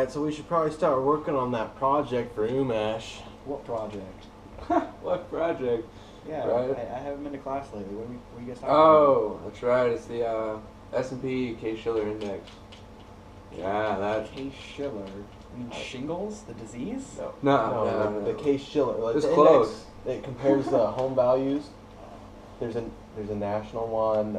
Alright, so we should probably start working on that project for Umesh. What project? What project? Yeah, Right. I haven't been to class lately. What are you guys talking Oh, that's right. It's the S&P Case-Shiller Index. Yeah, about? that. Case-Shiller. You mean shingles? The disease? No. The Case-Shiller. Like It's the close. index, it compares the home values. There's a national one.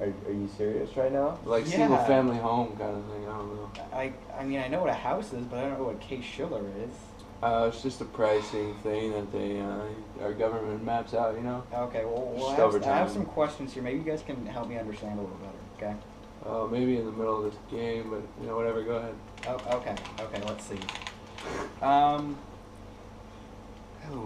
Are you serious right now? Like Yeah. single-family home kind of thing. I don't know. I mean, I know what a house is, but I don't know what Case-Shiller is. It's just a pricing thing that they our government maps out. You know. Okay, well, Just I over have time. some questions here. Maybe you guys can help me understand a little better, okay? Maybe in the middle of this game, but whatever. Go ahead. Oh, okay, let's see.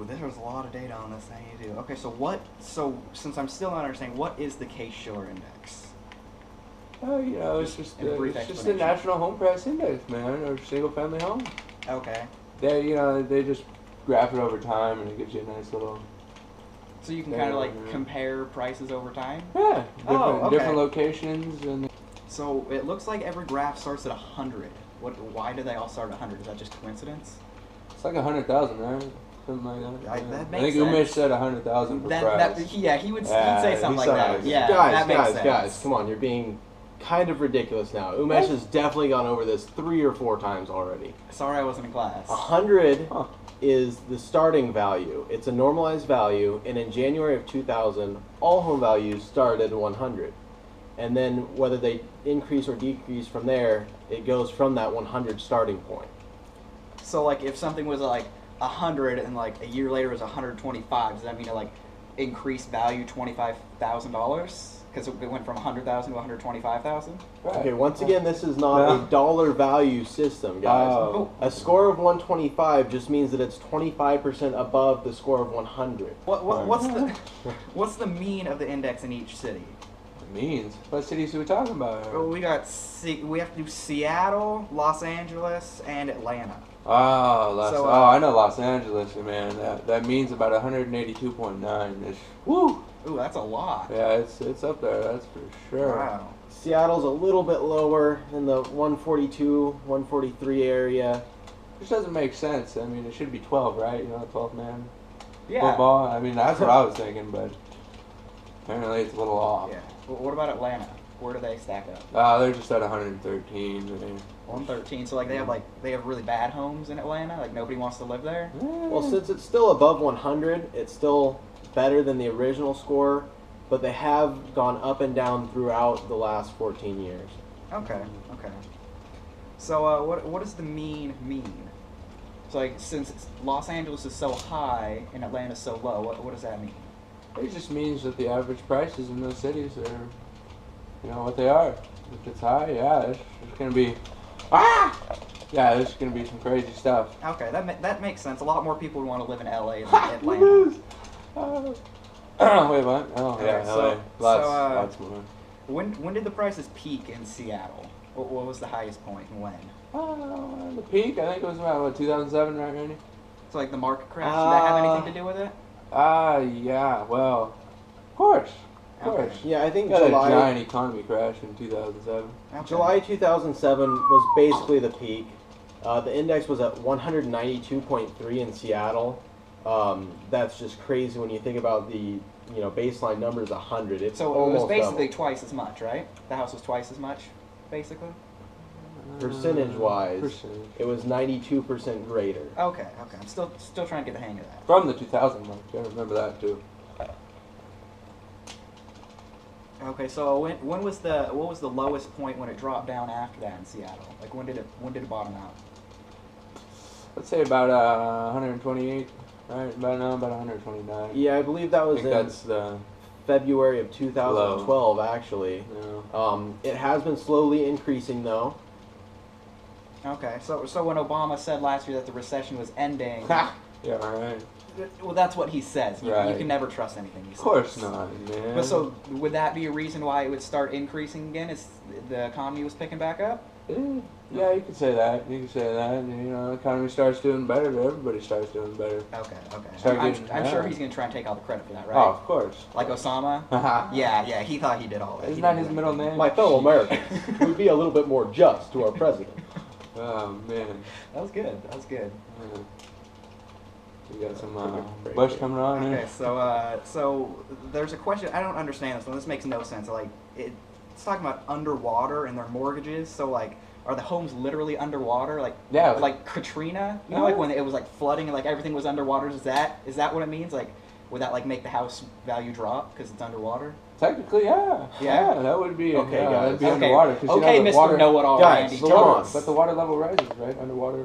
There's a lot of data on this I need to do. Okay, so since I'm still not understanding, what is the Case-Shiller Index? It's just in a brief it's just a explanation. national home price index, man, or single-family home. Okay. They just graph it over time, and it gives you a nice little. So you can Yeah, kind of like yeah. compare prices over time? Yeah, Okay. different locations and. So it looks like every graph starts at 100. Why do they all start at 100? Is that just coincidence? It's like 100,000, right? Something like that. That Yeah. makes I think Umesh sense. said 100,000 for price. He'd Yeah, say something like he's that. nice. Yeah, guys, that makes sense. guys, come on, you're being kind of ridiculous now. Umesh has definitely gone over this 3 or 4 times already. Sorry I wasn't in class. 100 Huh. is the starting value. It's a normalized value, and in January of 2000, all home values started at 100. And then whether they increase or decrease from there, it goes from that 100 starting point. So like if something was like 100 and like a year later it was 125, does that mean it like increased value $25,000? Because it went from 100,000 to 125,000? Right. Okay, once again, this is not Yeah. a dollar value system, guys. Oh. A score of 125 just means that it's 25% above the score of 100. What's the mean of the index in each city? It means. What cities are we talking about? Well, we have to do Seattle, Los Angeles, and Atlanta. I know Los Angeles, man. That means about 182.9 ish. Woo! Ooh, that's a lot. Yeah, it's up there. That's for sure. Wow. Seattle's a little bit lower in the 142, 143 area. Which doesn't make sense. I mean, it should be 12, right? 12 man Yeah. football. I mean, that's what I was thinking, but apparently it's a little off. Yeah. Well, what about Atlanta? Where do they stack up? They're just at 113. 113. So like they have really bad homes in Atlanta. Like nobody wants to live there. Well, since it's still above 100, it's still better than the original score, but they have gone up and down throughout the last 14 years. Okay. So what does the mean? So like since Los Angeles is so high and Atlanta's so low, what does that mean? It just means that the average prices in those cities are, what they are. If it's high, yeah, there's going to be, yeah, there's going to be some crazy stuff. Okay, that makes sense. A lot more people would want to live in LA than Atlanta. Wait, what? Oh, Okay, yeah, so- LA. so, Lots more. When did the prices peak in Seattle? What was the highest point and when? The peak, I think it was about, 2007, right, Randy? So like the market crash, did that have anything to do with it? Yeah, well, of course. Okay. Yeah, I think Got a July giant economy crash in 2007. Okay. July 2007 was basically the peak. The index was at 192.3 in Seattle. That's just crazy when you think about the baseline number is 100. It's So it was almost basically double. twice as much, right? The house was twice as much, basically. Percentage-wise, Percentage. it was 92% greater. Okay. I'm still trying to get the hang of that. From the 2000 mark, I remember that too. Okay, so what was the lowest point when it dropped down after that in Seattle? Like when did it bottom out? Let's say about 128, right? About 129. Yeah, I believe that I was think in that's the February of 2012, actually. It has been slowly increasing, though. Okay, so when Obama said last year that the recession was ending, yeah, right. well, that's what he says. You Right. can never trust anything he says. Of course not, man. But so would that be a reason why it would start increasing again? Is the economy was picking back up? Yeah, you could say that. The economy starts doing better, everybody starts doing better. Okay. Start I'm getting- sure yeah. he's gonna try and take all the credit for that, right? Oh, of course. Like Osama? Yeah, he thought he did all that. He Isn't that didn't his do middle anything. name? My fellow Americans, we'd be a little bit more just to our president. Oh man. That was good. That was good. We got some Bush coming on here. Okay, so there's a question. I don't understand this one. This makes no sense. Like it's talking about underwater and their mortgages. So like, are the homes literally underwater? Like Yeah. like Katrina. You know, like when it was like flooding and like everything was underwater. Is that what it means? Like, would that like make the house value drop because it's underwater? Technically, yeah. Yeah? That would be Okay, yeah, guys. that'd be Okay. underwater. 'Cause, Okay, you know, the Mr. water, Know-it-all, Guys, Randy. the the Come water, on. but the water level rises, right? Underwater.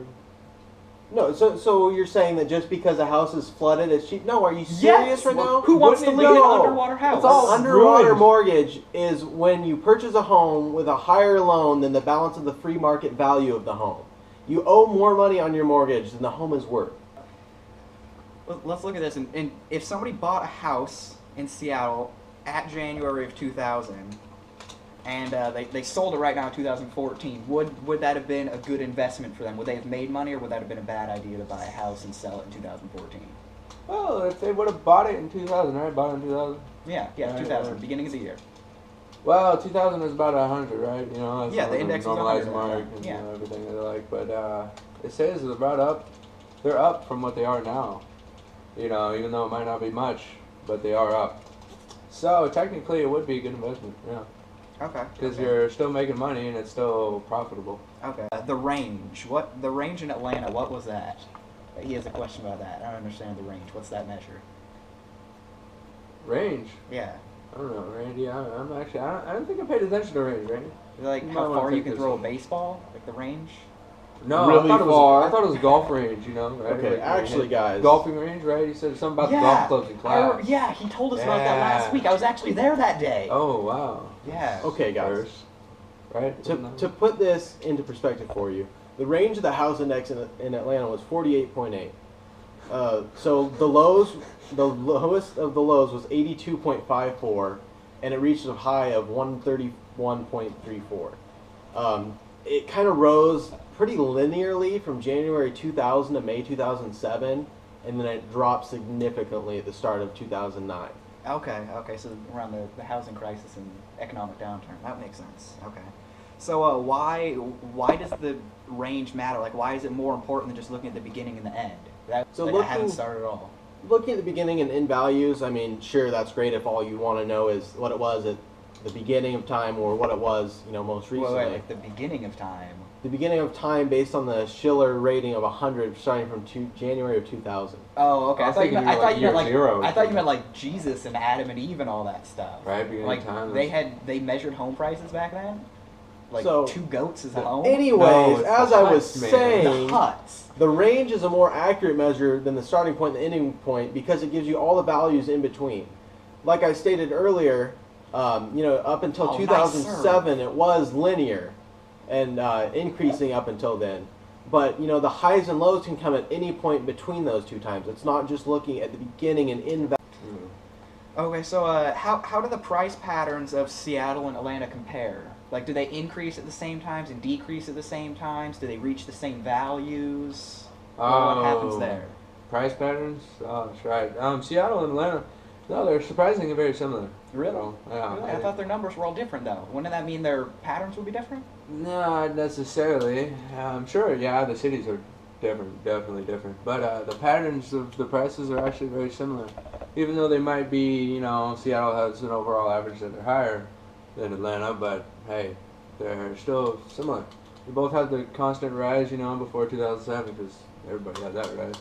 No, so you're saying that just because a house is flooded, it's cheap? No, are you serious right now? Who wants to Wouldn't live it in an go? underwater house? It's all An underwater ruined. mortgage is when you purchase a home with a higher loan than the balance of the free market value of the home. You owe more money on your mortgage than the home is worth. Let's look at this. And if somebody bought a house in Seattle at January of 2000, and they sold it right now in 2014, would that have been a good investment for them? Would they have made money, or would that have been a bad idea to buy a house and sell it in 2014? Well, if they would have bought it in 2000, right? Bought it in 2000. Yeah, Right, 2000, right. beginning of the year. Well, 2000 is about 100, right? You know, that's Yeah, sort the of index was normalized 100, mark and yeah. you know, everything they like. But it says they're about up. They're up from what they are now. You know, even though it might not be much, but they are up. So technically, it would be a good investment. Yeah. Okay. Because okay. you're still making money and it's still profitable. Okay. The range. The range in Atlanta? What was that? He has a question about that. I don't understand the range. What's that measure? Range? Yeah. I don't know, Randy. I'm actually. I don't think I paid attention to range, Randy. Like You might how wanna far you take can this throw a one. baseball? Like the range? No, Really I thought far. I thought it was golf range. You know, right? Okay, Like, actually, guys. golfing range, right? He said something about the golf clubs in class. Yeah, he told us about that last Yeah. week. I was actually there that day. Oh wow. Yeah. Okay, guys. First, right? To put this into perspective for you, the range of the house index in Atlanta was 48.8. So the lowest of the lows was 82.54, and it reached a high of 131.34. It kind of rose pretty linearly from January 2000 to May 2007, and then it dropped significantly at the start of 2009. Okay, so around the housing crisis and economic downturn. That makes sense. Okay. So why does the range matter? Like, why is it more important than just looking at the beginning and the end? So I haven't started at all. Looking at the beginning and end values, I mean, sure, that's great if all you want to know is what it was at the beginning of time or what it was, most recently. Wait, like the beginning of time. The beginning of time based on the Schiller rating of 100 starting from January of 2000. Oh, okay. I I was thought you thinking meant, you I were thought you meant like like year zero or I thought you something. meant like Jesus and Adam and Eve and all that stuff. Right, beginning like of time. they measured home prices back then. Like So, 2 goats is a home. Anyways, No, it's as the I was huts, man. saying, The huts. the range is a more accurate measure than the starting point and the ending point because it gives you all the values in between. Like I stated earlier, up until Oh, 2007, it was linear and increasing up until then. But, the highs and lows can come at any point between those two times. It's not just looking at the beginning and end value. Okay, so how do the price patterns of Seattle and Atlanta compare? Like, do they increase at the same times and decrease at the same times? Do they reach the same values? What happens there? Price patterns? Oh, that's right. Seattle and Atlanta, no, they're surprisingly very similar. Really? So, yeah. Really? I thought their numbers were all different, though. Wouldn't that mean their patterns would be different? Not necessarily. Sure, yeah, the cities are different, definitely different. But the patterns of the prices are actually very similar. Even though they might be, Seattle has an overall average that they're higher than Atlanta, but hey, they're still similar. They both had the constant rise, before 2007, because everybody had that rise.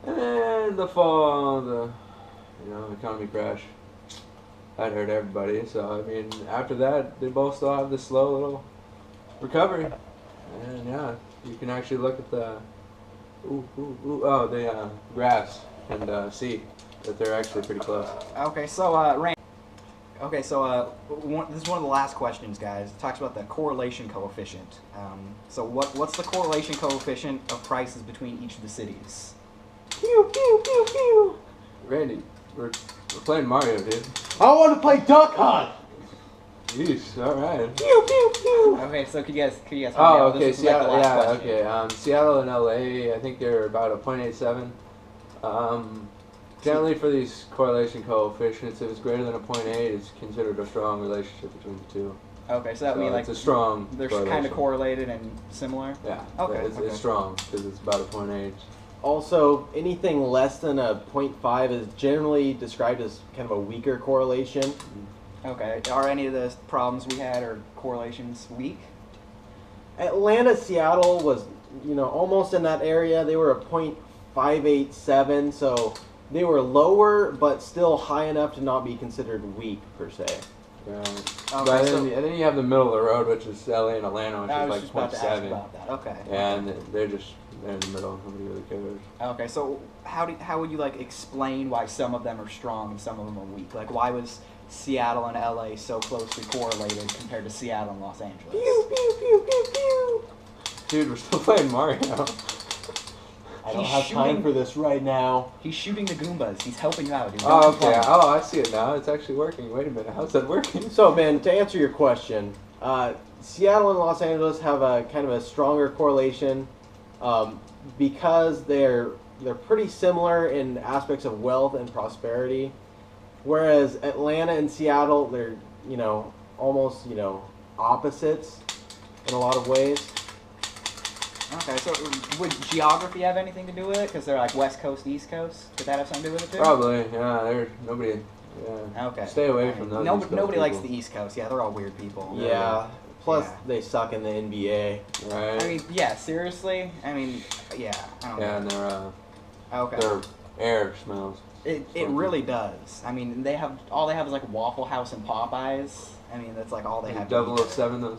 And then the fall, the economy crash. That hurt everybody. So, I mean, after that, they both still have this slow little recovery. And yeah, you can actually look at the graphs and see that they're actually pretty close. Okay, so Randy. Okay, so this is one of the last questions, guys. It talks about the correlation coefficient. So what's the correlation coefficient of prices between each of the cities? Pew, pew, pew, pew. Randy, we're playing Mario, dude. I want to play Duck Hunt. Jeez, all right. Pew, pew, pew. Okay, so could you guys help me Oh, out? okay, This is like the Seattle, last yeah, question. okay. Seattle and LA, I think they're about a 0.87. Generally, for these correlation coefficients, if it's greater than a 0.8, it's considered a strong relationship between the two. Okay, so that would mean like it's a strong. they're kind correlation. of correlated and similar. Yeah. Okay, It's, okay. it's strong because it's about a 0.8. Also, anything less than a 0.5 is generally described as kind of a weaker correlation. Okay, are any of the problems we had or correlations weak? Atlanta, Seattle was, almost in that area. They were a 0.587, so they were lower, but still high enough to not be considered weak per se. Yeah. Okay, But so and then you have the middle of the road, which is LA and Atlanta, which I was is just like about to ask 0.7. about that. Okay. And they're in the middle. Nobody really cares. Okay, so how would you like explain why some of them are strong and some of them are weak? Like why was Seattle and LA so closely correlated compared to Seattle and Los Angeles? Pew, pew, pew, pew, pew. Dude, we're still playing Mario. I don't He's have time shooting- for this right now. He's shooting the Goombas. He's helping you out, dude. Oh, Don't okay. complain. Oh, I see it now. It's actually working. Wait a minute. How's that working? So, Ben, to answer your question, Seattle and Los Angeles have a kind of a stronger correlation because they're pretty similar in aspects of wealth and prosperity, whereas Atlanta and Seattle, they're almost opposites in a lot of ways. Okay, so would geography have anything to do with it? Because they're like West Coast, East Coast. Could that have something to do with it too? Probably. Yeah. There's nobody. Yeah. Okay. Stay away I from mean, those. East Coast Nobody likes people. the East Coast. Yeah, they're all weird people. Yeah. Plus, Yeah. they suck in the NBA. Right. I mean, yeah, seriously. I mean, yeah. I don't yeah, know. and Okay. their air smells. It really does. I mean, all they have is like Waffle House and Popeyes. I mean, that's like all they have. 007 those.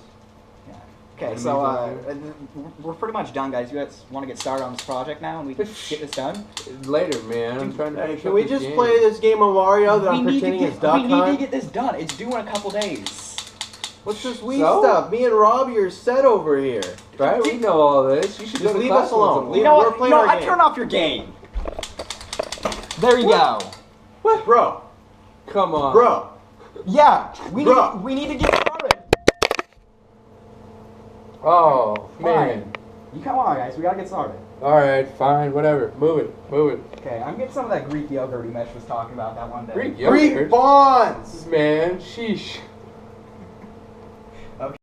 Yeah. Okay, Enemies so over we're pretty much done, guys. You guys want to get started on this project now, and we can get this done. Later, man. I'm trying to Hey, finish can up we this just game. play this game of Mario that I'm need to pretending get, is Duck we need to Hunt? get this done. It's due in a couple days. What's this Wii So? stuff? Me and Robbie are set over here. Right? We know all this. You should Just go to leave class us alone. once in a Leave- while. we're playing our I game. turn off your game. There you go. Bro, Come on. bro. Yeah, Bro. we need to get started. Oh, man. Fine. You come on, guys. We gotta get started. Alright, fine. Whatever. Move it. Move it. Okay, I'm getting some of that Greek yogurt Mesh was talking about that one day. Greek Greek yogurt. bonds. Man, sheesh.